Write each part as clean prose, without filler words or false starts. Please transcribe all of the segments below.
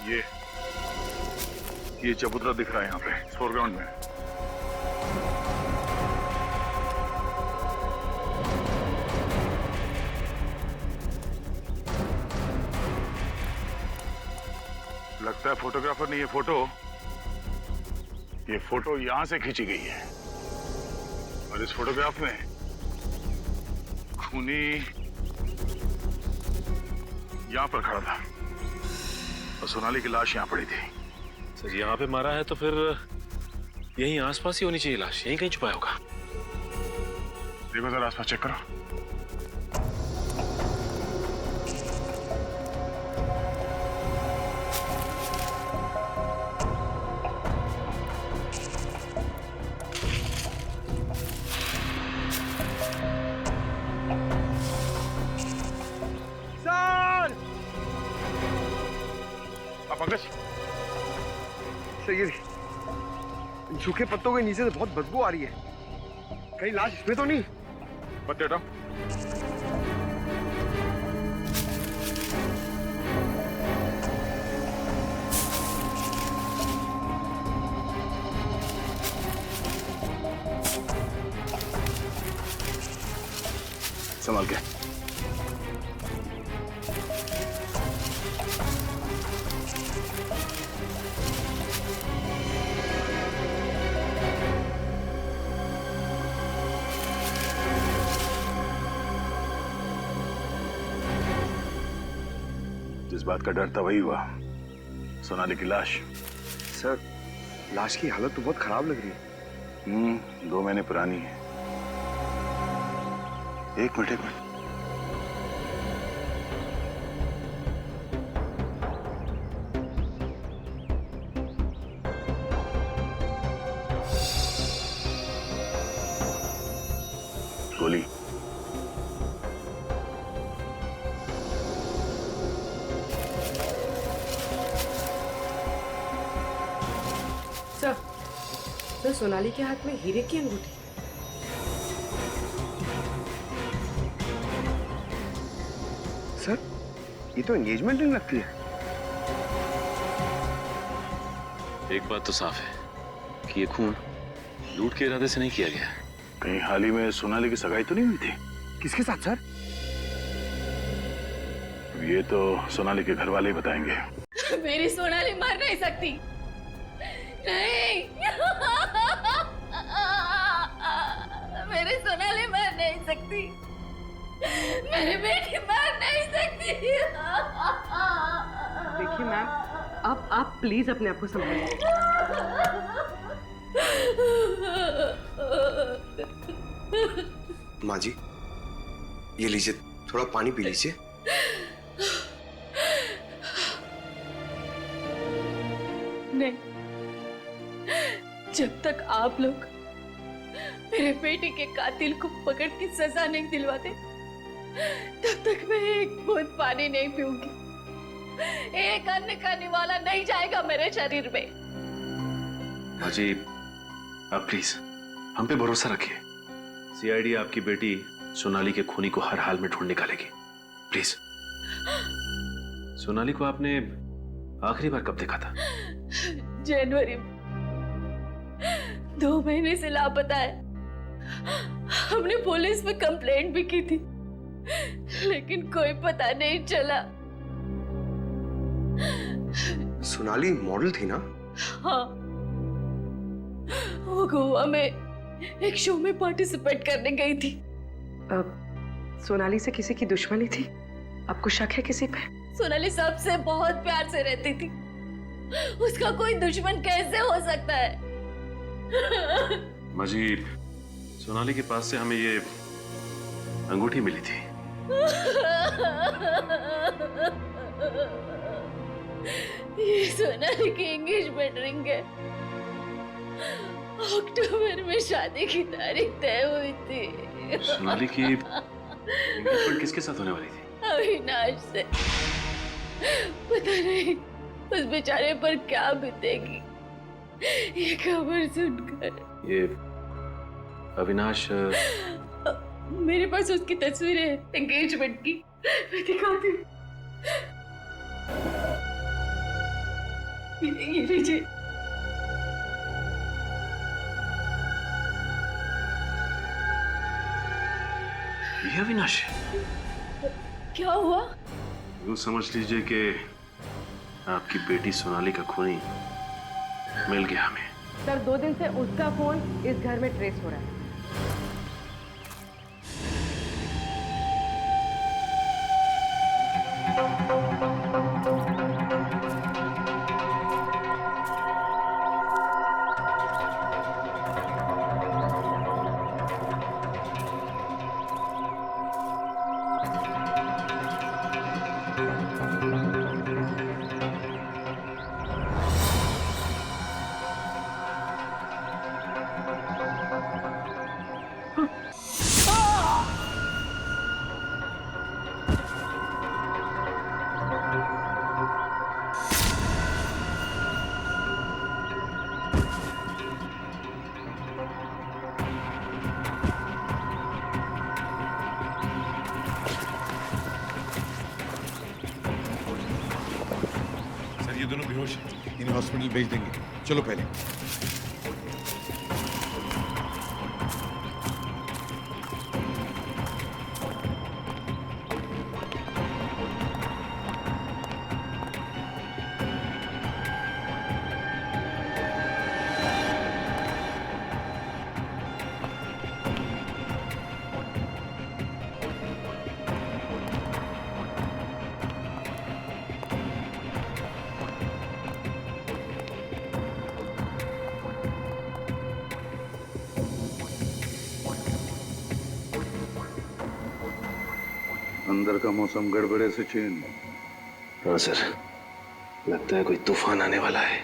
ये चबूतरा दिख रहा है यहाँ पे फोरग्राउंड में। लगता है फोटोग्राफर ने ये फोटो यहां से खींची गई है और इस फोटोग्राफ में खूनी यहां पर खड़ा था और सोनाली की लाश यहां पड़ी थी। सर यहाँ पे मारा है तो फिर यहीं आसपास ही होनी चाहिए लाश, यहीं कहीं छुपाया होगा। देखो जरा आसपास चेक करो। पंकज, सही, सूखे पत्तों के नीचे से बहुत बदबू आ रही है। कहीं लाश इसमें तो नहीं? पत्ते हटाओ। संभाल के। जिस बात का डर था वही हुआ, सोनाली की लाश। सर, लाश की हालत तो बहुत खराब लग रही है। 2 महीने पुरानी है। एक मिनट। गोली। सर, सोनाली के हाथ में हीरे की अंगूठी। सर, ये तो एंगेजमेंट रिंग लगती है। एक बात तो साफ है कि ये खून लूट के इरादे से नहीं किया गया। कहीं हाल ही में सोनाली की सगाई तो नहीं हुई थी? किसके साथ सर? ये तो सोनाली के घर वाले ही बताएंगे। मेरी सोनाली मर नहीं सकती। नहीं, मेरी सोनाली मर नहीं सकती। मेरी बेटी मर नहीं सकती। देखिए मैम, आप प्लीज अपने आप को संभालिए। माँ जी, ये लीजिए, थोड़ा पानी पी लीजिए। नहीं, जब तक आप लोग मेरे बेटे के कातिल को पकड़ के सजा नहीं दिलवाते, तब तक मैं एक बूंद पानी नहीं पीऊंगी। एक अन्न का निवाला नहीं जाएगा मेरे शरीर में। बाजी, आप प्लीज हम पे भरोसा रखिए। सीआईडी आपकी बेटी सोनाली के खूनी को हर हाल में ढूंढ निकालेगी। प्लीज। सोनाली को आपने आखिरी बार कब देखा था? जनवरी में। 2 महीने से लापता है। हमने पुलिस में कंप्लेंट भी की थी, लेकिन कोई पता नहीं चला। सोनाली मॉडल थी ना? हाँ, वो गोवा में एक शो में पार्टिसिपेट करने गई थी। सोनाली से किसी की दुश्मनी थी? आपको शक है किसी पे? सोनाली सबसे बहुत प्यार से रहती थी। उसका कोई दुश्मन कैसे हो सकता है? बाजी, सोनाली के पास से हमें ये अंगूठी मिली थी। ये सोनाली की एंगेजमेंट रिंग है। अक्टूबर में शादी की तारीख तय हुई थी। सोनाली की एंगेजमेंट किसके साथ होने वाली थी? अविनाश से। पता नहीं उस बेचारे पर क्या बीतेगी ये खबर सुनकर। ये अविनाश, मेरे पास उसकी तस्वीर है एंगेजमेंट की, मैं दिखाती हूँ। ये लीजिए। ये अविनाश क्या हुआ? यूं समझ लीजिए कि आपकी बेटी सोनाली का खूनी मिल गया हमें। सर 2 दिन से उसका फोन इस घर में ट्रेस हो रहा है। सर ये दोनों बेहोश हैं, इन्हें हॉस्पिटल भेज देंगे। चलो पहले। अंदर का मौसम गड़बड़े से चेंज। हाँ सर, लगता है कोई तूफान आने वाला है।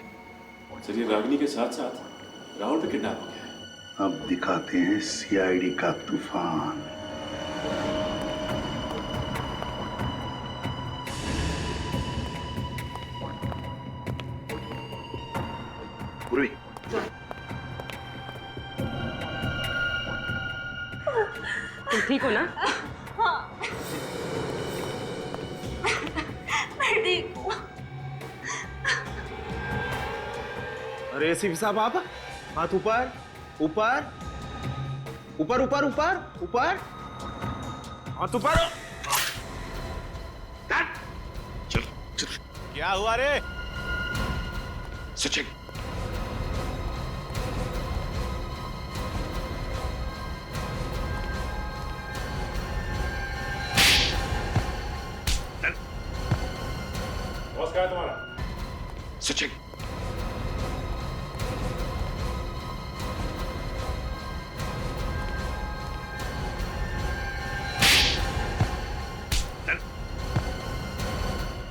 सर ये रागिनी के साथ साथ राहुल भी किडनैप हो गया है। अब दिखाते हैं सीआईडी का तूफान। पूर्वी, तुम ठीक हो ना? मैं ठीक हूँ। अरे एसीपी साहब आप हाथ ऊपर ऊपर ऊपर ऊपर ऊपर ऊपर हाथ ऊपर। चल चल। क्या हुआ रे? सचिन, बॉस कहाँ है तुम्हारा? सचिन,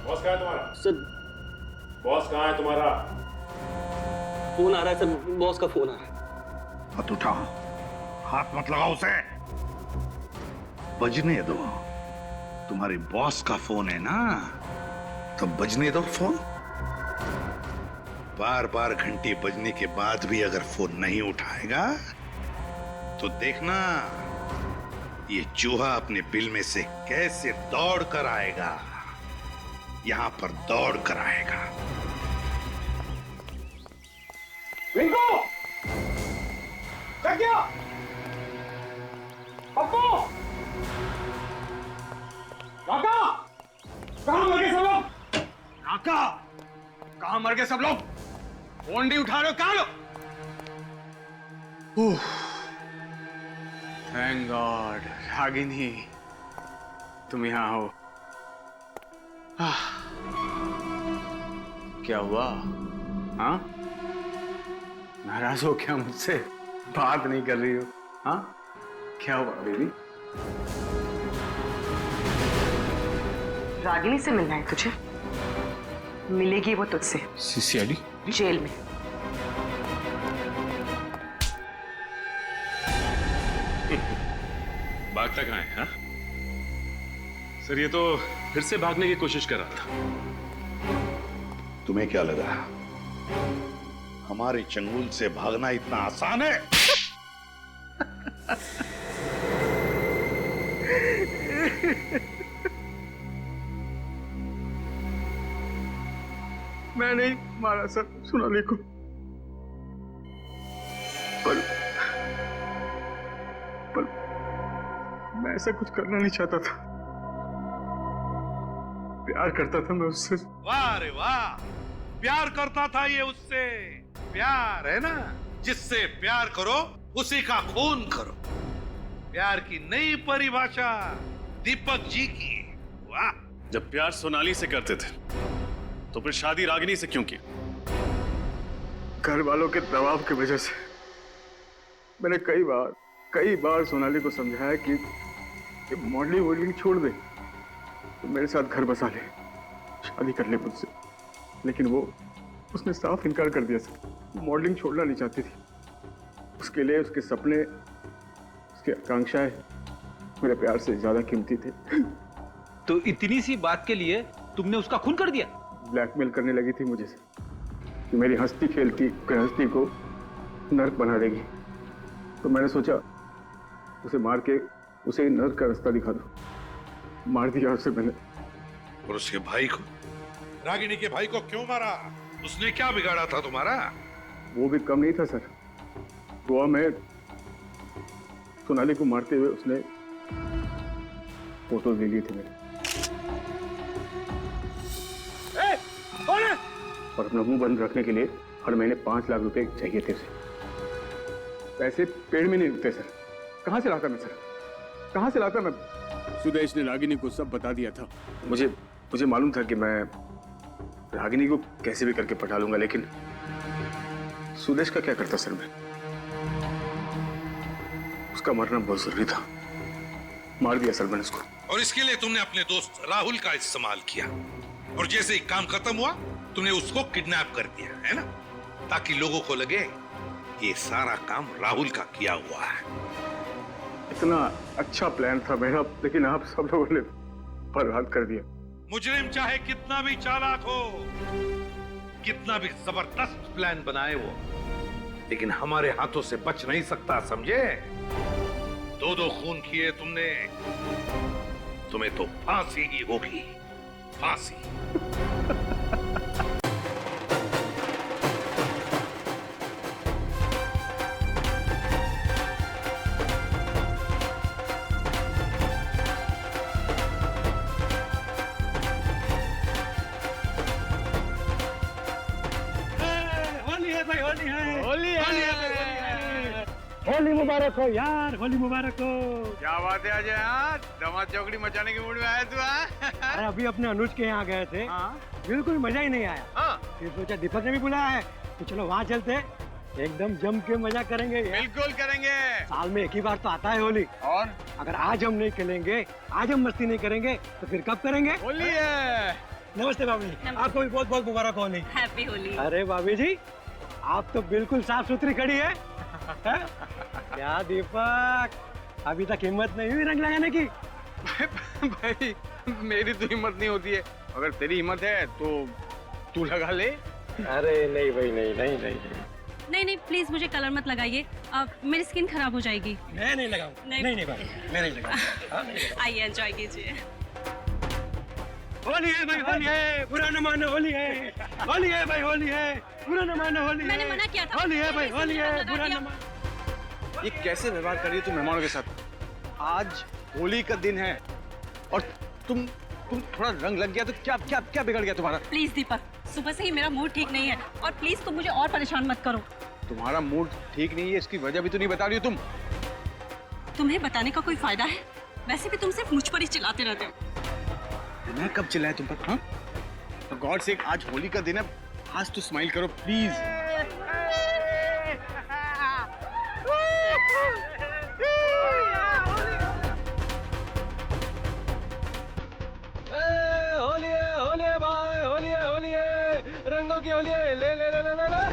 बॉस कहाँ है तुम्हारा? सर बॉस कहाँ है तुम्हारा? फोन आ रहा है सर, बॉस का फोन आ रहा है। मत उठा, हाथ मत लगाओ उसे। बजने दो, तुम्हारे बॉस का फोन है ना, तो बजने दो फोन। बार बार घंटी बजने के बाद भी अगर फोन नहीं उठाएगा तो देखना ये चूहा अपने बिल में से कैसे दौड़ कर आएगा। यहां पर दौड़ कर आएगा। रिंकू, क्या किया? पप्पू, काका, कहाँ मर गए सब लोग? काका, कहाँ मर गए सब लोग? फोन नहीं उठा रहे हो, कहाँ लो? थैंक गॉड, रागिनी, तुम यहाँ हो। क्या हुआ? हाँ? नाराज हो क्या मुझसे? बात नहीं कर रही हो? हाँ? क्या हुआ बेबी? रागिनी से मिलना है तुझे? मिलेगी वो तुझसे सीआईडी? जेल में। भागता कहाँ है? हाँ? सर ये तो फिर से भागने की कोशिश कर रहा था। तुम्हें क्या लगा हमारे चंगुल से भागना इतना आसान है? मैं नहीं मारा सर सोनाली को, पर मैं ऐसा कुछ करना नहीं चाहता था। प्यार करता था मैं उससे। वाह रे वाह, प्यार करता था ये उससे। प्यार है ना, जिससे प्यार करो उसी का खून करो। प्यार की नई परिभाषा दीपक जी की। वाह। जब प्यार सोनाली से करते थे तो फिर शादी रागिनी से क्यों की? घर वालों के दबाव की वजह से मैंने कई बार सोनाली को समझाया कि मॉडलिंग छोड़ दे, तो मेरे साथ घर बसा ले, शादी कर ले मुझसे। लेकिन उसने साफ इनकार कर दिया सर। वो मॉडलिंग छोड़ना नहीं चाहती थी। उसके लिए उसके सपने, उसकी आकांक्षाएं मेरे प्यार से ज्यादा कीमती थे। तो इतनी सी बात के लिए तुमने उसका खून कर दिया? ब्लैकमेल करने लगी थी मुझे कि मेरी हंसती खेलती गृहस्थी को नर्क बना देगी। तो मैंने सोचा उसे मार के उसे नर्क का रास्ता दिखा दो। मार दिया उसे मैंने। और उसके भाई को, रागिनी के भाई को क्यों मारा? उसने क्या बिगाड़ा था तुम्हारा? वो भी कम नहीं था सर। गोवा में सोनाली को मारते हुए उसने फोटोज ले ली थी मेरे। और अपना मुंह बंद रखने के लिए हर महीने 5 लाख रुपए चाहिए थे उसे। पैसे पेड़ में नहीं उगते सर। कहां से लाता मैं सर, कहां से लाता मैं? सुदेश ने रागिनी को सब बता दिया था। मुझे मालूम था कि मैं रागिनी को कैसे भी करके पटा लूंगा, लेकिन सुदेश का क्या करता सर मैं? उसका मरना बहुत जरूरी था। मार दिया सर मैंने उसको। और इसके लिए तुमने अपने दोस्त राहुल का इस्तेमाल किया, और जैसे ही काम खत्म हुआ तुमने उसको किडनैप कर दिया, है ना? ताकि लोगों को लगे ये सारा काम राहुल का किया हुआ है। इतना अच्छा प्लान था मेरा, लेकिन आप सब लोगों ने बर्बाद कर दिया। मुजरिम चाहे कितना भी चालाक हो, कितना भी जबरदस्त प्लान बनाए वो, लेकिन हमारे हाथों से बच नहीं सकता, समझे? 2 खून किए तुमने, तुम्हें तो फांसी ही होगी, फांसी। होली मुबारक हो यार, होली मुबारक हो। क्या बात है अजय, यार धमाल चौकड़ी मचाने के मूड में आया तू? अरे अभी अपने अनुज के यहाँ गए थे, बिल्कुल मजा ही नहीं आया। फिर सोचा दीपक ने भी बुलाया है तो चलो वहाँ चलते, एकदम जम के मजा करेंगे। बिल्कुल करेंगे। साल में एक ही बार तो आता है होली, और अगर आज हम नहीं खेलेंगे, आज हम मस्ती नहीं करेंगे तो फिर कब करेंगे? होली है। नमस्ते भाभी, आपको भी बहुत बहुत मुबारक होली। हैप्पी होली। अरे भाभी जी, आप तो बिल्कुल साफ सुथरी खड़ी है। क्या दीपक, अभी तक हिम्मत नहीं हुई रंग लगाने की? भाई मेरी तो हिम्मत नहीं होती है, अगर तेरी हिम्मत है तो तू लगा ले। अरे नहीं भाई, नहीं नहीं नहीं नहीं नहीं, प्लीज मुझे कलर मत लगाइए, मेरी स्किन खराब हो जाएगी। मैं नहीं लगाऊंगा। नहीं नहीं भाई, मैं नहीं लगाऊंगा। आइए एंजॉय कीजिए। होली है भाई, होली है, बुरा न मानो, होली है, होली है भाई, होली है, बुरा न मानो, होली है। मैंने मना किया था। होली है भाई, होली है, बुरा न मानो। ये कैसे व्यवहार कर रही है तुम मेहमानों के साथ? आज होली का दिन है और तुम थोड़ा रंग लग गया तो क्या क्या क्या बिगड़ गया तुम्हारा? प्लीज दीपक, सुबह से ही मेरा मूड ठीक नहीं है, और प्लीज तुम मुझे और परेशान मत करो। तुम्हारा मूड ठीक नहीं है, इसकी वजह भी तो नहीं बता रही हो तुम। तुम्हें बताने का कोई फायदा है? वैसे भी तुम सिर्फ मुझ पर ही चिल्लाते रहते हो। मैं कब चिल्लाया तुम पर? हाँ? तो गॉड से आज होली का दिन है, आज तो स्माइल करो प्लीज। होली है, होली है भाई, होली है, होली है, रंगों की होली है, ले ले ले ले ले ले।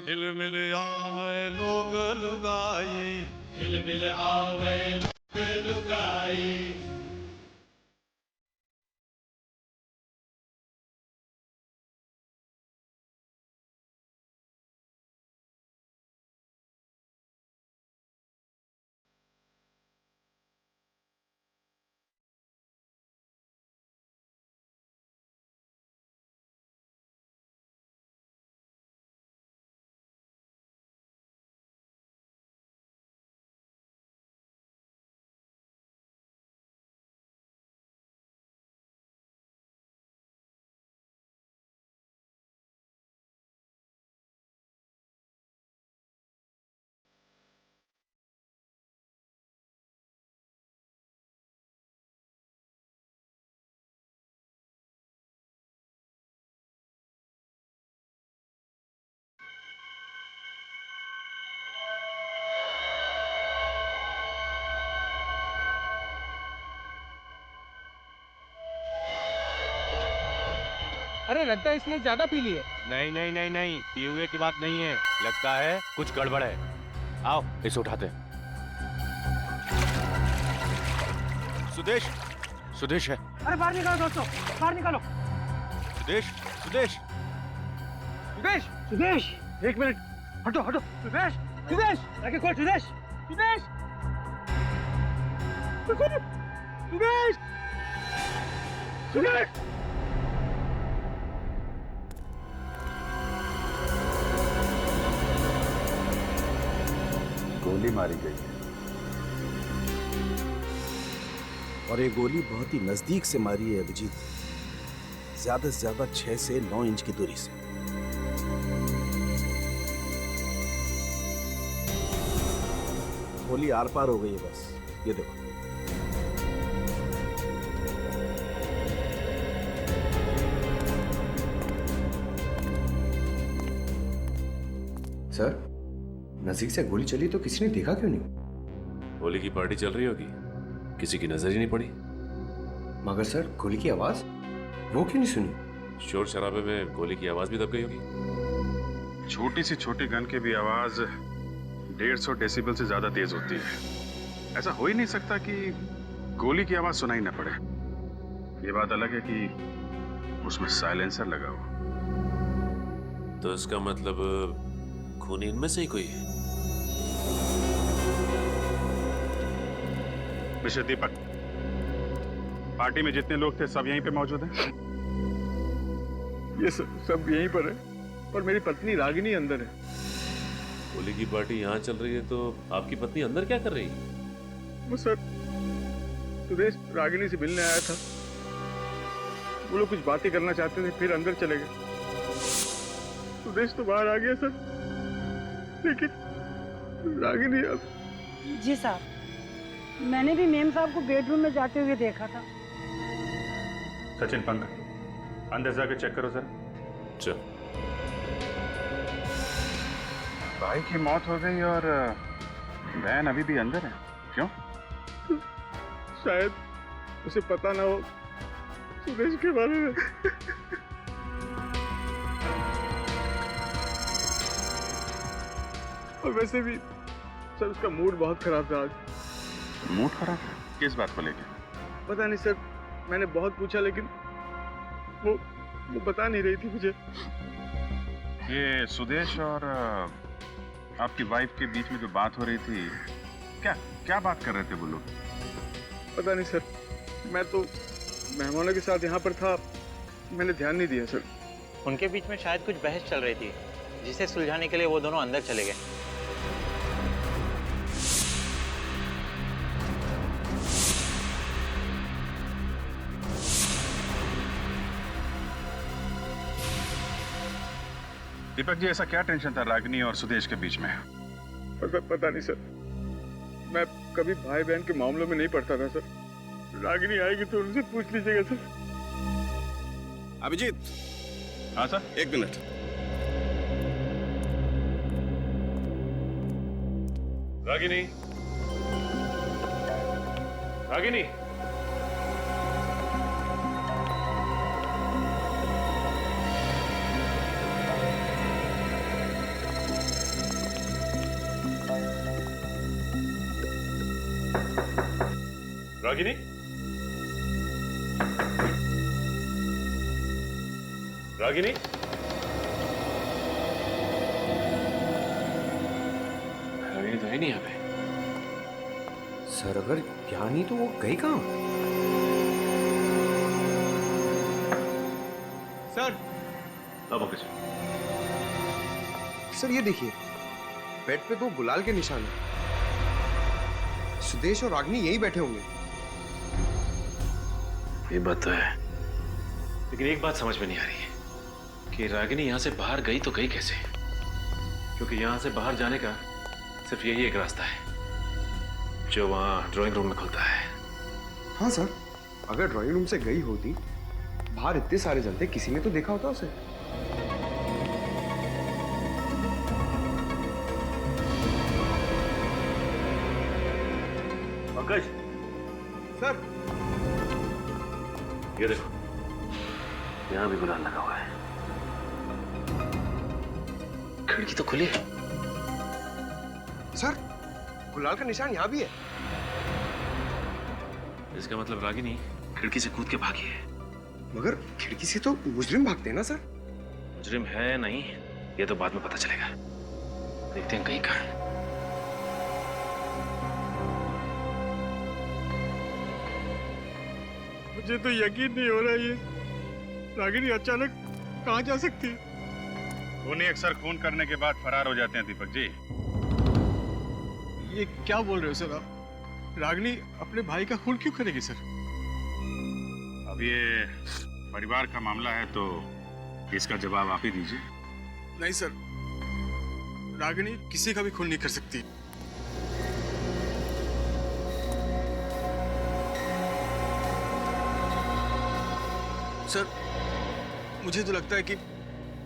हिल मिल आए लोग लुगाई, हिल मिल आवे लोग लुगाई। अरे लगता है इसने ज्यादा पी ली है। नहीं नहीं नहीं नहीं, पिए हुए की बात नहीं है, लगता है कुछ गड़बड़ है। आओ इसे उठाते हैं। सुदेश, सुदेश है। अरे बाहर निकालो दोस्तों, बाहर निकालो। सुदेश, सुदेश, सुदेश, सुदेश, एक मिनट, हटो हटो। सुदेश, सुदेश, आगे खोल। सुदेश, सुदेश, सुदेश, सुदेश। गोली मारी गई है और ये गोली बहुत ही नजदीक से मारी है अभिजीत, ज्यादा से ज्यादा 6 से 9 इंच की दूरी से। गोली आर पार हो गई है बस, ये देखो। सर, नजदीक से गोली चली तो किसी ने देखा क्यों नहीं? होली की पार्टी चल रही होगी, किसी की नजर ही नहीं पड़ी। मगर सर, गोली की आवाज वो क्यों नहीं सुनी? शोर शराबे में गोली की आवाज भी दब गई होगी। छोटी सी छोटी गन की भी आवाज 150 डेसिबल से ज्यादा तेज होती है। ऐसा हो ही नहीं सकता कि गोली की आवाज सुनाई ना पड़े। ये बात अलग है कि उसमें साइलेंसर लगा हो। तो इसका मतलब खूनी इनमें से ही कोई है। मिस्टर दीपक, पार्टी में जितने लोग थे सब यहीं पे मौजूद हैं? ये सब यहीं पर है और मेरी पत्नी रागिनी अंदर है। होली की पार्टी यहाँ चल रही है तो आपकी पत्नी अंदर क्या कर रही है? वो सर, सुदेश रागिनी से मिलने आया था। वो लोग कुछ बातें करना चाहते थे, फिर अंदर चले गए। सुदेश तो बाहर आ गया सर, लेकिन रागिनी अब... जी साहब, मैंने भी मेम साहब को बेडरूम में जाते हुए देखा था। सचिन, पंकज, अंदर जाके चेक करो सर। चल। भाई की मौत हो गई और बहन अभी भी अंदर है, क्यों? शायद उसे पता ना हो सुदेश के बारे में। और वैसे भी सर, उसका मूड बहुत खराब था आज। मूड खराब? किस बात को लेकर? पता नहीं सर, मैंने बहुत पूछा लेकिन वो बता नहीं रही थी मुझे। ये सुदेश और आपकी वाइफ के बीच में जो बात हो रही थी, क्या बात कर रहे थे वो लोग? पता नहीं सर, मैं तो मेहमानों के साथ यहाँ पर था, मैंने ध्यान नहीं दिया सर। उनके बीच में शायद कुछ बहस चल रही थी, जिसे सुलझाने के लिए वो दोनों अंदर चले गए। दीपक जी, ऐसा क्या टेंशन था रागिनी और सुदेश के बीच में? पता नहीं सर, मैं कभी भाई बहन के मामलों में नहीं पड़ता था सर। रागिनी आएगी तो उनसे पूछ लीजिएगा सर। अभिजीत। हाँ सर। 1 मिनट। रागिनी, रागिनी, रागिनी, रागिनी, रागिनी तो है नहीं यहाँ पे। सर, अगर यहाँ नहीं तो वो गई कहाँ? सर। सर, ये देखिए, बेड पे 2 गुलाल के निशान हैं। सुदेश और रागिनी यहीं बैठे होंगे। ये बात तो है, लेकिन एक बात समझ में नहीं आ रही है कि रागिनी यहाँ से बाहर गई तो गई कैसे? क्योंकि यहाँ से बाहर जाने का सिर्फ यही एक रास्ता है जो वहाँ ड्राइंग रूम में खुलता है। हाँ सर, अगर ड्राइंग रूम से गई होती, बाहर इतने सारे जन थे, किसी ने तो देखा होता उसे। पंकज। सर। ये देखो, यहाँ भी गुलाल लगा हुआ है। खिड़की तो खुली है। सर, गुलाल का निशान यहाँ भी है। इसका मतलब रागिनी खिड़की से कूद के भागी है। मगर खिड़की से तो मुजरिम भागते हैं ना सर? मुजरिम है या नहीं, ये तो बाद में पता चलेगा। देखते हैं कहीं कहाँ है। मुझे तो यकीन नहीं हो रहा ये रागिनी अचानक कहाँ जा सकती है। खूनी अक्सर खून करने के बाद फरार हो जाते हैं दीपक जी। ये क्या बोल रहे हो सर आप? रागिनी अपने भाई का खून क्यों करेगी सर? अब ये परिवार का मामला है तो इसका जवाब आप ही दीजिए। नहीं सर, रागिनी किसी का भी खून नहीं कर सकती। सर, मुझे तो लगता है कि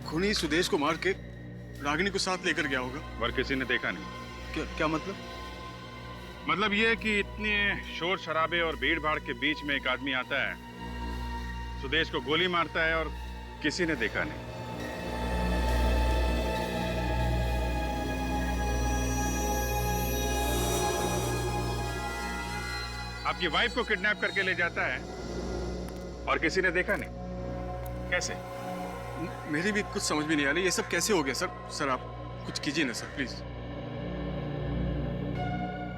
खूनी सुदेश को मार के रागिनी को साथ लेकर गया होगा। पर किसी ने देखा नहीं। क्या मतलब? मतलब ये कि इतने शोर शराबे और भीड़ भाड़ के बीच में एक आदमी आता है, सुदेश को गोली मारता है और किसी ने देखा नहीं। आपकी वाइफ को किडनैप करके ले जाता है और किसी ने देखा नहीं। कैसे? मेरी भी कुछ समझ में नहीं आ रही, ये सब कैसे हो गया सर? सर आप कुछ कीजिए ना सर, प्लीज।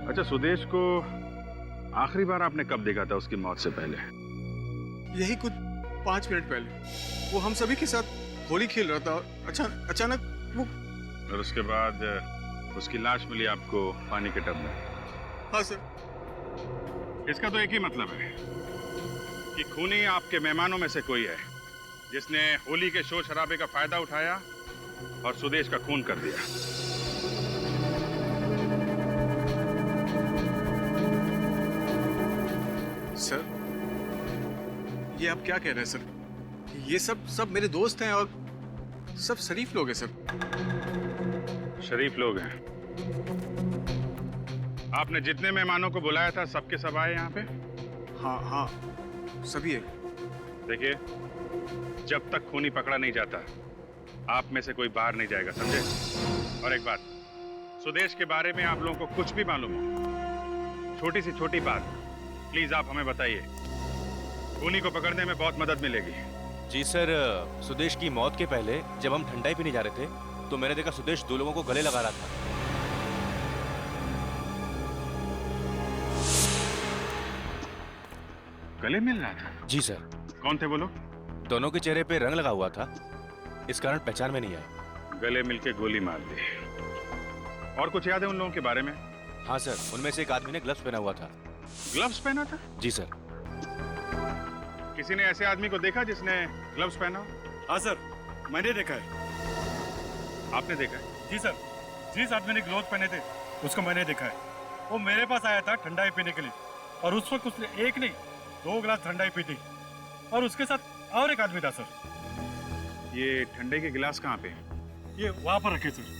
अच्छा, सुदेश को आखिरी बार आपने कब देखा था उसकी मौत से पहले? यही कुछ 5 मिनट पहले। वो हम सभी के साथ होली खेल रहा था और अचानक वो। और उसके बाद उसकी लाश मिली आपको पानी के टब में? हाँ सर। इसका तो एक ही मतलब है कि खूनी आपके मेहमानों में से कोई है जिसने होली के शोर शराबे का फायदा उठाया और सुदेश का खून कर दिया। सर, ये आप क्या कह रहे हैं सर? ये सब मेरे दोस्त हैं और सब शरीफ लोग हैं सर। शरीफ लोग हैं? आपने जितने मेहमानों को बुलाया था सबके सब आए यहाँ पे? हाँ, सभी है। देखिए, जब तक खूनी पकड़ा नहीं जाता आप में से कोई बाहर नहीं जाएगा, समझे? और एक बात, सुदेश के बारे में आप लोगों को कुछ भी मालूम हो, छोटी सी छोटी बात, प्लीज आप हमें बताइए। खूनी को पकड़ने में बहुत मदद मिलेगी। जी सर, सुदेश की मौत के पहले जब हम ठंडाई पीने जा रहे थे तो मैंने देखा सुदेश 2 लोगों को गले लगा रहा था। गले मिल रहा था? जी सर। कौन थे वो लोग? दोनों के चेहरे पे रंग लगा हुआ था, इस कारण पहचान में नहीं आया। गले मिलके गोली मार दी। और कुछ याद है उन लोगों के बारे में? हाँ सर, उनमें से एक आदमी ने ग्लव्स पहना हुआ था। ग्लव्स पहना था? जी सर। किसी ने ऐसे आदमी को देखा जिसने ग्लव्स पहना हो? हाँ सर, मैंने देखा है। आपने देखा है? जी सर, जिस आदमी ने ग्लव्स पहने थे उसको मैंने देखा है। वो मेरे पास आया था ठंडाई पीने के लिए और उस वक्त उसने 1 नहीं 2 गिलास ठंडाई पी थी और उसके साथ और एक आदमी था सर। ये ठंडे के गिलास कहाँ पे? ये वहां पर रखे सर।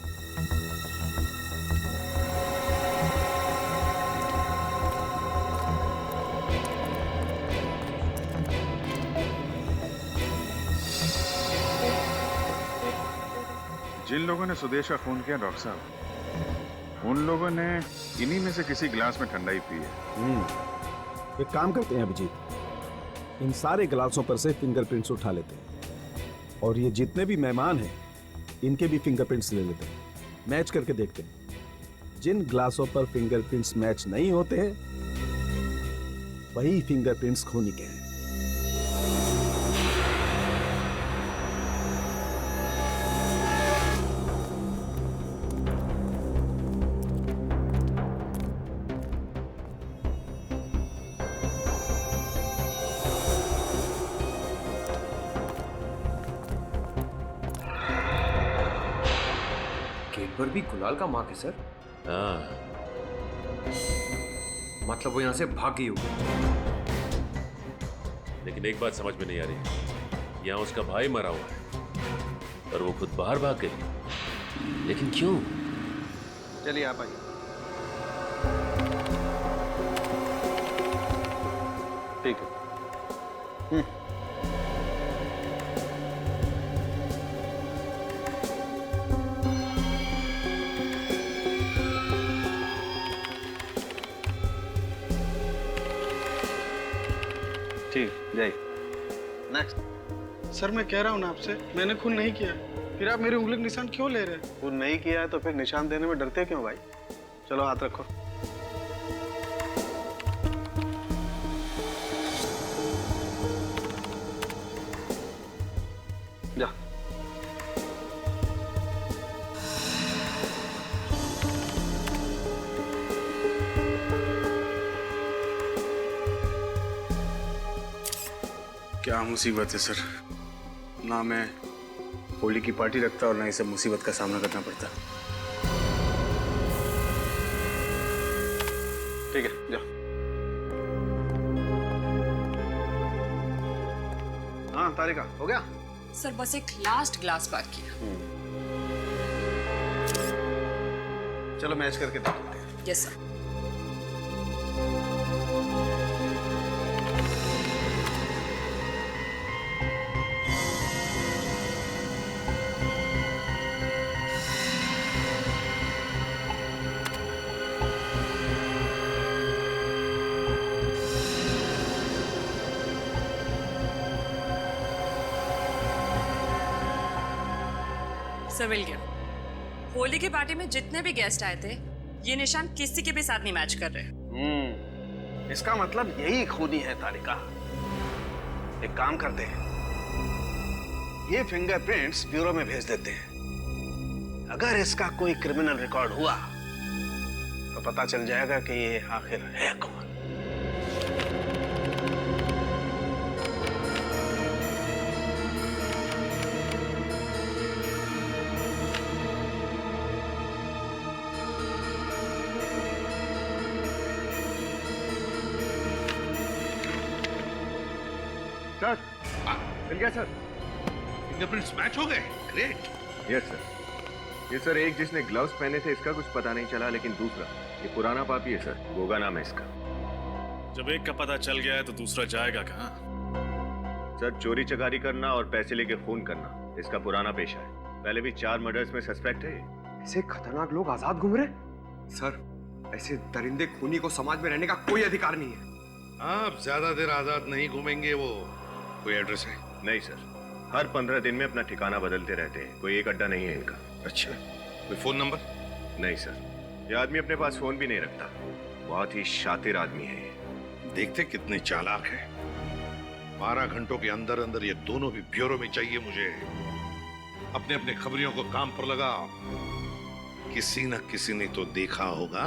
जिन लोगों ने सुदेश का खून किया डॉक्टर साहब, उन लोगों ने इन्हीं में से किसी गिलास में ठंडाई पी है। एक काम करते हैं अभिजीत, इन सारे गिलासों पर से फिंगरप्रिंट्स उठा लेते हैं और ये जितने भी मेहमान हैं इनके भी फिंगरप्रिंट्स ले लेते हैं, मैच करके देखते हैं। जिन गिलासों पर फिंगरप्रिंट्स मैच नहीं होते हैं वही फिंगरप्रिंट्स खूनी के हैं। पर भी गुलाल का मार्क है सर। हाँ। मतलब वो यहाँ से भाग गई होगी। लेकिन एक बात समझ में नहीं आ रही, यहाँ उसका भाई मरा हुआ है और वो खुद बाहर भाग गई, लेकिन क्यों? चलिए आप आइए। ठीक है। जय नेक्स्ट। सर मैं कह रहा हूँ ना आपसे, मैंने खून नहीं किया, फिर आप मेरी उंगली का निशान क्यों ले रहे हैं? खून नहीं किया है तो फिर निशान देने में डरते क्यों भाई? चलो हाथ रखो। जा। क्या मुसीबत है सर, ना मैं होली की पार्टी रखता और ना ही सब मुसीबत का सामना करना पड़ता। ठीक है जाओ। हाँ तारिका हो गया? सर बस एक लास्ट ग्लास बाकी है। चलो मैच करके देखते हैं। Yes sir. सर मिल गया। होली की पार्टी में जितने भी गेस्ट आए थे, ये निशान किसी के भी साथ नहीं मैच कर रहे। इसका मतलब यही खूनी है तारिका। एक काम करते हैं, ये फिंगरप्रिंट्स ब्यूरो में भेज देते हैं। अगर इसका कोई क्रिमिनल रिकॉर्ड हुआ तो पता चल जाएगा कि ये आखिर है कौन। सर मिल गया सर। फिंगरप्रिंट्स मैच हो गए। ग्रेट। Yes sir. ये सर एक जिसने ग्लव्स पहने थे इसका कुछ पता नहीं चला, लेकिन दूसरा ये पुराना पापी है सर, गोगा नाम है इसका। जब एक का पता चल गया है तो दूसरा जाएगा कहाँ? सर चोरी चकारी करना और पैसे लेके खून करना इसका पुराना पेशा है। पहले भी 4 मर्डर्स में सस्पेक्ट है। ऐसे खतरनाक लोग आजाद घूम रहे? सर ऐसे दरिंदे खूनी को समाज में रहने का कोई अधिकार नहीं है। आप ज्यादा देर आजाद नहीं घूमेंगे। वो कोई एड्रेस है? नहीं सर, हर 15 दिन में अपना ठिकाना बदलते रहते हैं, कोई एक अड्डा नहीं है इनका। अच्छा, कोई फोन नंबर? नहीं सर, ये आदमी अपने पास फोन भी नहीं रखता। बहुत ही शातिर आदमी है ये। देखते कितने चालाक है। 12 घंटों के अंदर अंदर ये दोनों भी ब्यूरो में चाहिए मुझे। अपने अपने खबरियों को काम पर लगाओ। किसी न किसी ने तो देखा होगा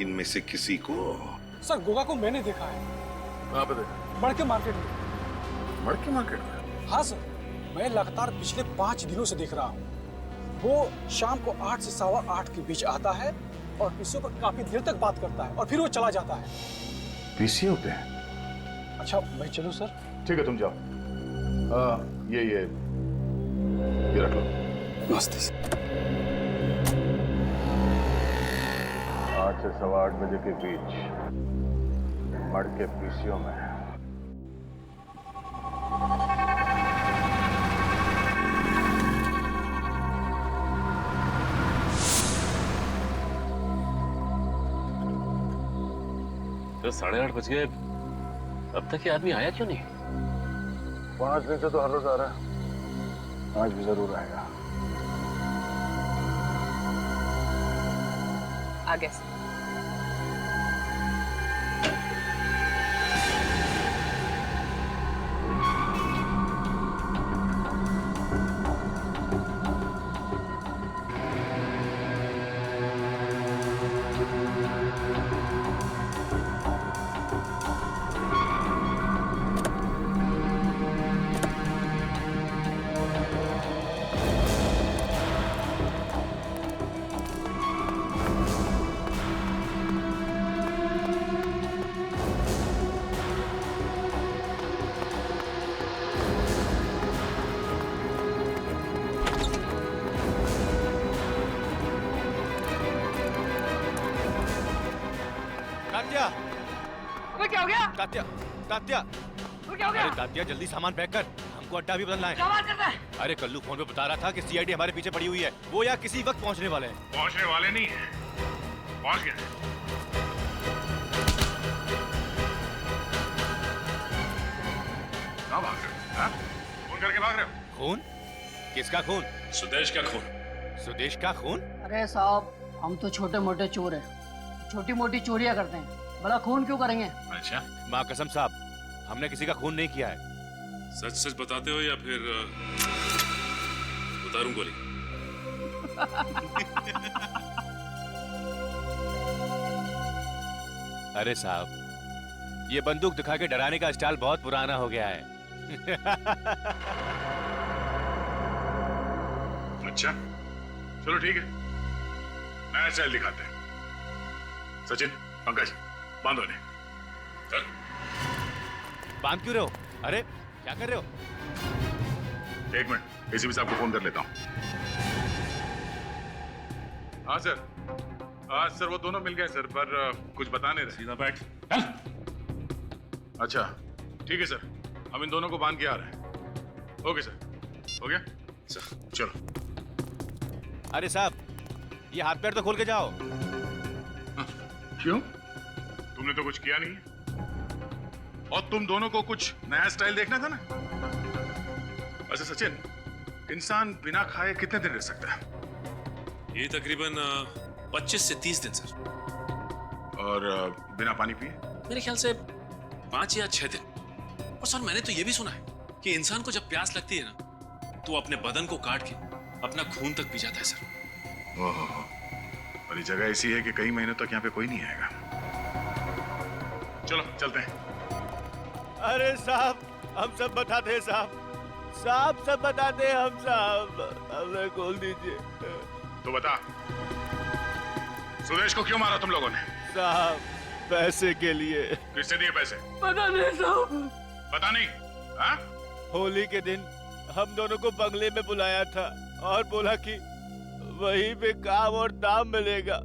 इनमें से किसी को। सर गोगा को मैंने देखा है। कहाँ पे देखा? मड़के मार्केट में। मड़के मार्केट में? हाँ सर, मैं लगातार पिछले 5 दिनों से देख रहा हूँ। वो शाम को 8 से 8:15 के बीच आता है और पीसीओ पर काफी देर तक बात करता है और फिर वो चला जाता है। पीसीओ पे? अच्छा मैं चलूँ सर? ठीक है तुम जाओ। ये रख लो। नमस्ते सर। 8 से 8:15 बजे के बीच मड़के पीसीओ में। तो 8:30 बज गए, अब तक ये आदमी आया क्यों नहीं? 5 दिन से तो हर रोज आ रहा है, आज भी जरूर आएगा। आगे से। कात्या! अबे क्या हो गया? कात्या! कात्या! वो क्या हो गया? अरे कात्या जल्दी सामान पैक कर, हमको अड्डा भी बदलना है। क्या बात करता है? अरे कल्लू फोन पे बता रहा था कि सीआईडी हमारे पीछे पड़ी हुई है, वो या किसी वक्त पहुंचने वाले हैं। पहुंचने वाले नहीं है, पहुंच गए। कहाँ भाग रहे हो? हाँ? फोन करके भाग रहे हो? खून? किसका खून? सुदेश का खून। सुदेश का खून? अरे साहब, हम तो छोटे मोटे चोर हैं, छोटी मोटी चोरियां करते हैं, बड़ा खून क्यों करेंगे? अच्छा, माँ कसम साहब, हमने किसी का खून नहीं किया है। सच सच बताते हो या फिर उतारूं गोली? अरे साहब, ये बंदूक दिखा के डराने का स्टाइल बहुत पुराना हो गया है। अच्छा, चलो ठीक है, नया स्टाइल दिखाते हैं। सचिन, पंकज, बांधो इन्हें। चल। बांध क्यों रहे हो? अरे क्या कर रहे हो? एक मिनट, एसीपी साहब को फोन कर लेता हूँ। हाँ सर, हाँ सर, वो दोनों मिल गए सर, पर कुछ बता नहीं रहे। सीधा बैठ। अच्छा, ठीक है सर, हम इन दोनों को बांध के आ रहे हैं। ओके सर, हो गया सर, चलो। अरे साहब, ये हाथ पैर तो खोल के जाओ। क्यों? तुमने तो कुछ किया नहीं है, और तुम दोनों को कुछ नया स्टाइल देखना था ना। अच्छा सचिन, इंसान बिना खाए कितने दिन रह सकता है? ये तकरीबन 25 से 30 दिन सर। और बिना पानी पिए? मेरे ख्याल से 5 या 6 दिन। और सर मैंने तो ये भी सुना है कि इंसान को जब प्यास लगती है ना, तो अपने बदन को काट के अपना खून तक पी जाता है सर। ओहो, और ये जगह ऐसी है कि कई महीनों तक यहाँ पे कोई नहीं आएगा। चलो चलते हैं। अरे साहब, हम सब बताते हैं साहब, साहब सब बताते हैं हम साहब, हमें खोल दीजिए। तो बता, सुदेश को क्यों मारा तुम लोगों ने? साहब, पैसे के लिए। किससे दिए पैसे? पता नहीं साहब। पता नहीं? हाँ? होली के दिन हम दोनों को बंगले में बुलाया था और बोला कि वहीं पे काम और दाम मिलेगा।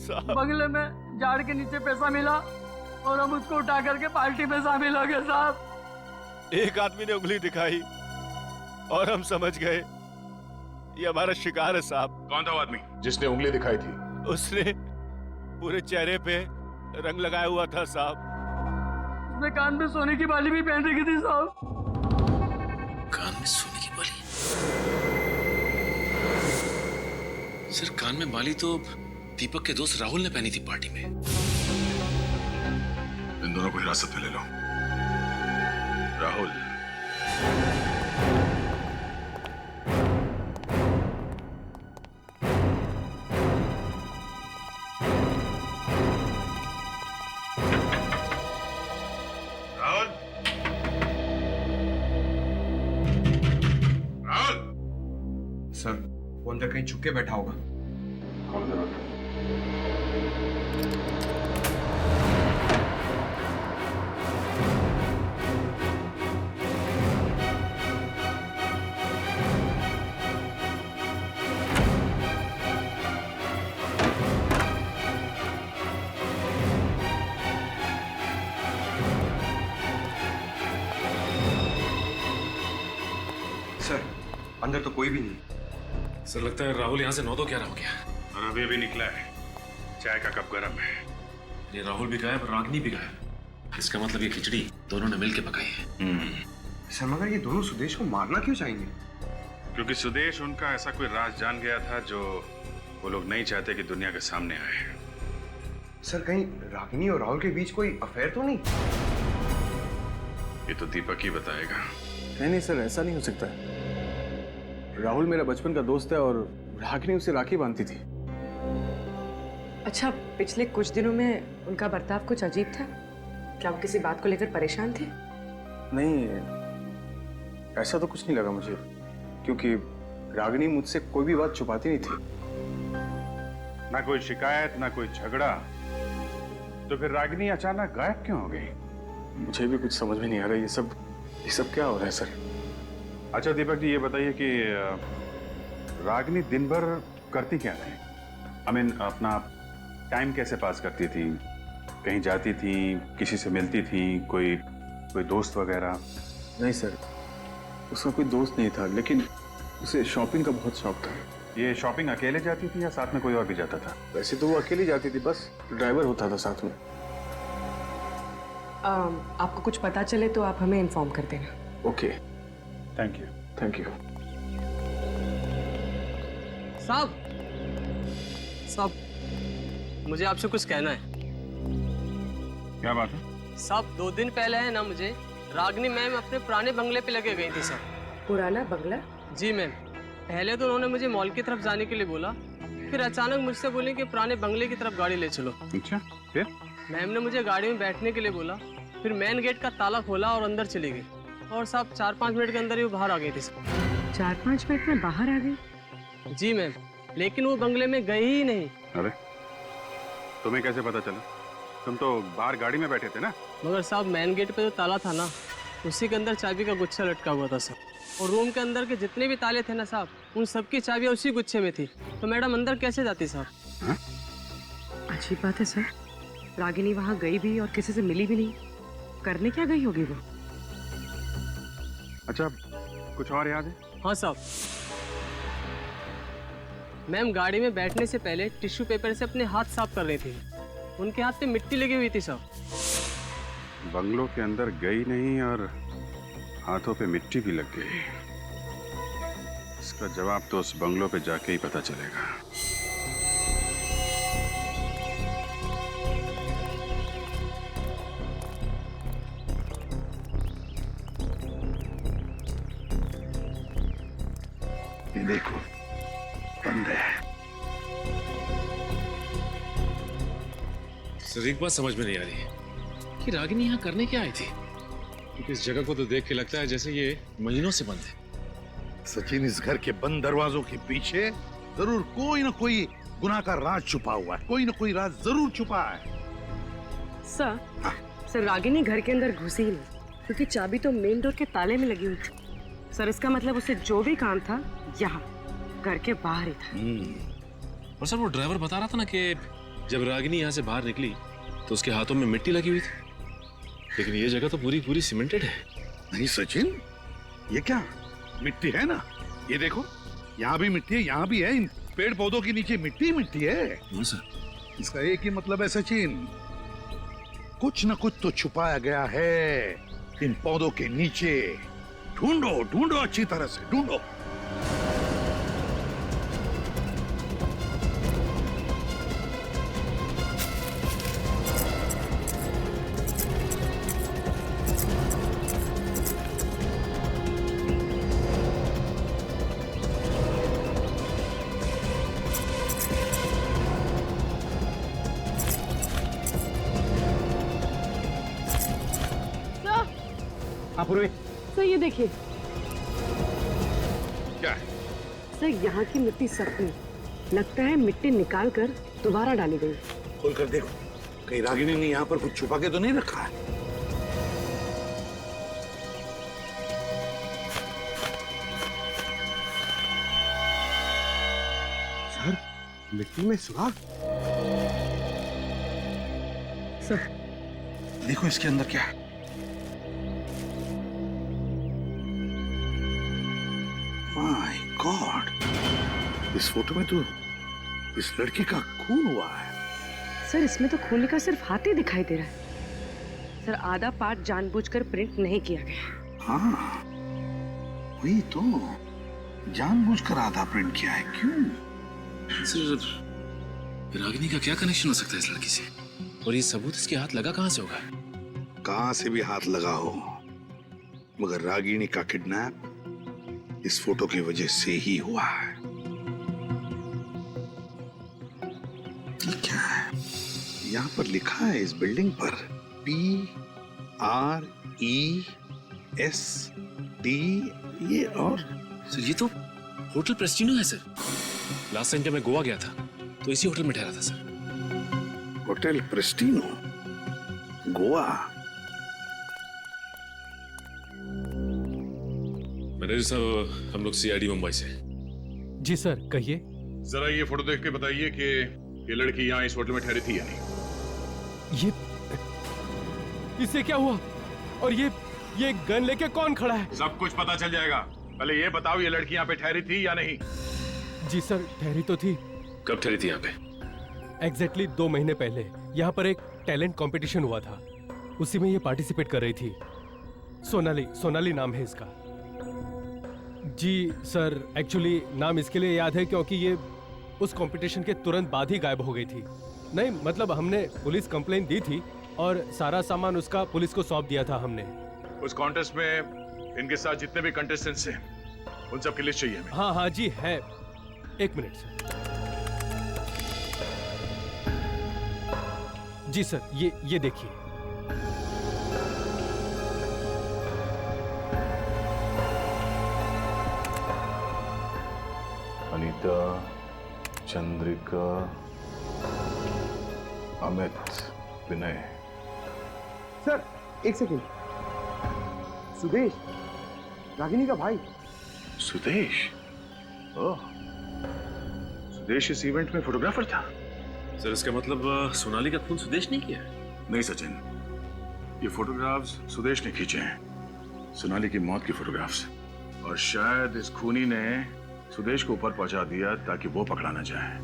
साहब, बंगले में झाड़ के नीचे पैसा मिला और हम उसको उठा करके पार्टी में शामिल हो गए साहब। एक आदमी ने उंगली दिखाई और हम समझ गए ये हमारा शिकार है साहब। कौन था वो आदमी जिसने उंगली दिखाई थी? उसने पूरे चेहरे पे रंग लगाया हुआ था साहब। उसने कान में सोने की बाली भी पहन रखी थी साहब। कान में सोने की बाली? सर कान में बाली तो दीपक के दोस्त राहुल ने पहनी थी पार्टी में। इन दोनों को हिरासत में ले लो। राहुल, राहुल, राहुल। सर, वो अंदर कहीं छुप के बैठा होगा। कौन जरूरत? सर, अंदर तो कोई भी नहीं। सर लगता है राहुल यहाँ से 9-11 हो गया। और अभी अभी निकला है, चाय का कप गर्म है। ये राहुल भी गायब, रागनी भी गायब। इसका मतलब ये खिचड़ी दोनों ने मिलके पकाई है। सर, मगर ये दोनों सुदेश को मारना क्यों चाहेंगे? क्योंकि सुदेश उनका ऐसा कोई राज जान गया था जो वो लोग नहीं चाहते कि दुनिया के सामने आए। सर, कहीं रागिनी और राहुल के बीच कोई अफेयर तो नहीं? ये तो दीपक ही बताएगा। नहीं सर, ऐसा नहीं हो सकता। राहुल मेरा बचपन का दोस्त है और रागिनी उसे राखी बांधती थी। अच्छा, पिछले कुछ दिनों में उनका बर्ताव कुछ अजीब था। क्या वो किसी बात को लेकर परेशान थे? नहीं, ऐसा तो कुछ नहीं लगा मुझे, क्योंकि रागिनी मुझसे कोई भी बात छुपाती नहीं थी। ना कोई शिकायत, ना कोई झगड़ा, तो फिर रागिनी अचानक गायब क्यों हो गई? मुझे भी कुछ समझ में नहीं आ रहा। ये सब क्या हो रहा है सर? अच्छा दीपक जी, ये बताइए कि रागिनी दिन भर करती क्या थी? I mean, अपना टाइम कैसे पास करती थी? कहीं जाती थी, किसी से मिलती थी, कोई दोस्त वगैरह? नहीं सर, उसका कोई दोस्त नहीं था, लेकिन उसे शॉपिंग का बहुत शौक था। ये शॉपिंग अकेले जाती थी या साथ में कोई और भी जाता था? वैसे तो वो अकेली जाती थी, बस ड्राइवर होता था साथ में। आपको कुछ पता चले तो आप हमें इन्फॉर्म कर देना। Okay, thank you. Thank you. साहब, मुझे आपसे कुछ कहना है। क्या बात है? साहब, 2 दिन पहले है ना, मुझे रागिनी मैम अपने पुराने बंगले पे लेके गई थी सर। पुराना बंगला? जी मैम। पहले तो उन्होंने मुझे मॉल की तरफ जाने के लिए बोला, फिर अचानक मुझसे बोले कि पुराने बंगले की तरफ गाड़ी ले चलो। अच्छा, फिर? मैम ने मुझे गाड़ी में बैठने के लिए बोला, फिर मेन गेट का ताला खोला और अंदर चली गई। और साहब 4-5 मिनट के अंदर ही वो बाहर आ गई थी सर। 4-5 मिनट में बाहर आ गई? जी मैम, लेकिन वो बंगले में गई ही नहीं। अरे, तुम्हें कैसे पता चला? तुम तो बाहर गाड़ी में बैठे थे ना? मगर साहब मेन गेट पे जो ताला था ना, उसी के अंदर चाबी का गुच्छा लटका हुआ था सर। और रूम के अंदर के जितने भी ताले थे ना साहब, उन सबकी चाबियां उसी गुच्छे में थी। तो मैडम अंदर कैसे जाती साहब? अजीब बात है सर, रागिनी वहाँ गई भी और किसी से मिली भी नहीं। करने क्या गई होगी वो? अच्छा, कुछ और याद है? हाँ साहब, मैम गाड़ी में बैठने से पहले टिश्यू पेपर से अपने हाथ साफ कर रही थी। उनके हाथ पे मिट्टी लगी हुई थी साहब। बंगलों के अंदर गई नहीं और हाथों पे मिट्टी भी लग गई। इसका जवाब तो उस बंगलों पे जाके ही पता चलेगा। ये देखो, बंद है। सर, एक बात समझ में नहीं आ रही है कि रागिनी यहाँ करने क्या आई थी, क्योंकि इस जगह को तो देख के लगता है जैसे ये महीनों से बंद है। सचिन, इस घर के बंद दरवाजों के पीछे जरूर कोई ना कोई गुनाह का राज छुपा हुआ है। कोई ना कोई राज जरूर छुपा है। सर, रागिनी घर के अंदर घुसी ही नहीं, क्योंकि चाबी तो मेन डोर के ताले में लगी हुई थी। सर, इसका मतलब उसे जो भी काम था यहाँ घर के बाहर ही था। और सर, वो ड्राइवर बता रहा था ना कि जब रागिनी यहाँ से बाहर निकली तो उसके हाथों में मिट्टी लगी हुई थी, लेकिन ये जगह तो पूरी पूरी सीमेंटेड है। नहीं सचिन, ये क्या मिट्टी है ना? ये देखो, यहाँ भी मिट्टी है, यहाँ भी है। इन पेड़ पौधों के नीचे मिट्टी मिट्टी है। हाँ सर। इसका एक ही मतलब है सचिन, कुछ न कुछ तो छुपाया गया है इन पौधों के नीचे। ढूंढो ढूंढो, अच्छी तरह से ढूंढो। पूर्वी सर, ये देखिए। क्या है? सर, यहाँ की मिट्टी सख्त नहीं, लगता है मिट्टी निकाल कर दोबारा डाली गई। खोल कर देखो, कहीं रागिनी ने यहाँ पर कुछ छुपा के तो नहीं रखा है। सर, मिट्टी में सुराख। सर, देखो इसके अंदर क्या है। माय गॉड, इस फोटो में तो इस लड़की का खून हुआ है। सर, इसमें तो खून का सिर्फ हाथ ही दिखाई दे रहा है। सर, आधा पार्ट जानबूझकर प्रिंट नहीं किया गया। हाँ, वही तो, जानबूझकर आधा प्रिंट किया है। क्यों? सर, रागिनी का क्या कनेक्शन हो सकता है इस लड़की से? और ये सबूत इसके हाथ लगा कहाँ से होगा? कहाँ से भी हाथ लगा हो, मगर रागिनी का किडनैप इस फोटो की वजह से ही हुआ है। ये क्या है? यहाँ पर लिखा है इस बिल्डिंग पर PREST, ये और सर, ये तो होटल प्रेस्टिनो है सर। लास्ट टाइम जब मैं गोवा गया था तो इसी होटल में ठहरा था सर। होटल प्रेस्टिनो, गोवा। मैनेजर साहब, हम लोग CID मुंबई से। जी सर, कहिए। जरा ये फोटो देख के बताइए कि ये लड़की यहाँ इस होटल में ठहरी थी या नहीं। इससे क्या हुआ? और ये गन लेके कौन खड़ा है? सब कुछ पता चल जाएगा। पहले ये बताओ, ये लड़की यहाँ पे ठहरी थी या नहीं? जी सर, ठहरी तो थी। कब ठहरी थी यहाँ पे? एग्जैक्टली 2 महीने पहले यहाँ पर एक टैलेंट कंपटीशन हुआ था, उसी में ये पार्टिसिपेट कर रही थी। सोनाली, सोनाली नाम है इसका। जी सर, एक्चुअली नाम इसके लिए याद है क्योंकि ये उस कंपटीशन के तुरंत बाद ही गायब हो गई थी। नहीं मतलब हमने पुलिस कंप्लेंट दी थी और सारा सामान उसका पुलिस को सौंप दिया था हमने। उस कॉन्टेस्ट में इनके साथ जितने भी कंटेस्टेंट्स हैं उन सब की लिस्ट चाहिए हमें। हाँ हाँ जी है, एक मिनट सर। जी सर, ये देखिए। अनीता, चंद्रिका, अमित, विनय। सर एक सेकेंड, सुदेश, रागिनी का भाई। सुदेश? ओह, सुदेश इस इवेंट में फोटोग्राफर था। सर इसका मतलब सोनाली का खून सुदेश नहीं किया? नहीं सचिन, ये फोटोग्राफ्स सुदेश ने खींचे हैं, सोनाली की मौत की फोटोग्राफ्स। और शायद इस खूनी ने सुदेश को ऊपर पहुंचा दिया ताकि वो पकड़ा ना जाए।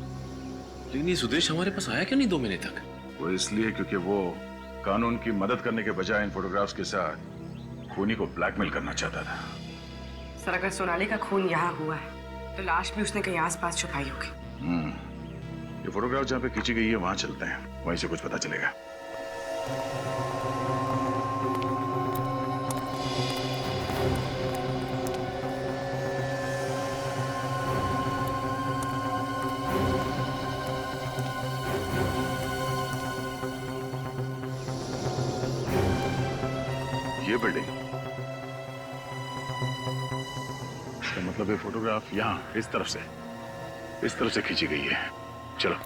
लेकिन ये सुदेश हमारे पास आया क्यों नहीं 2 महीने तक? वो इसलिए क्योंकि वो कानून की मदद करने के बजाय इन फोटोग्राफ्स के साथ खूनी को ब्लैकमेल करना चाहता था। सर अगर सोनाली का खून यहाँ हुआ है तो लाश भी उसने कहीं आसपास छुपाई होगी। ये फोटोग्राफ जहाँ पे खींची गई है वहां चलते हैं, वहीं से कुछ पता चलेगा। ये बिल्डिंग, इसका मतलब ये फोटोग्राफ यहाँ इस तरफ से खींची गई है। चलो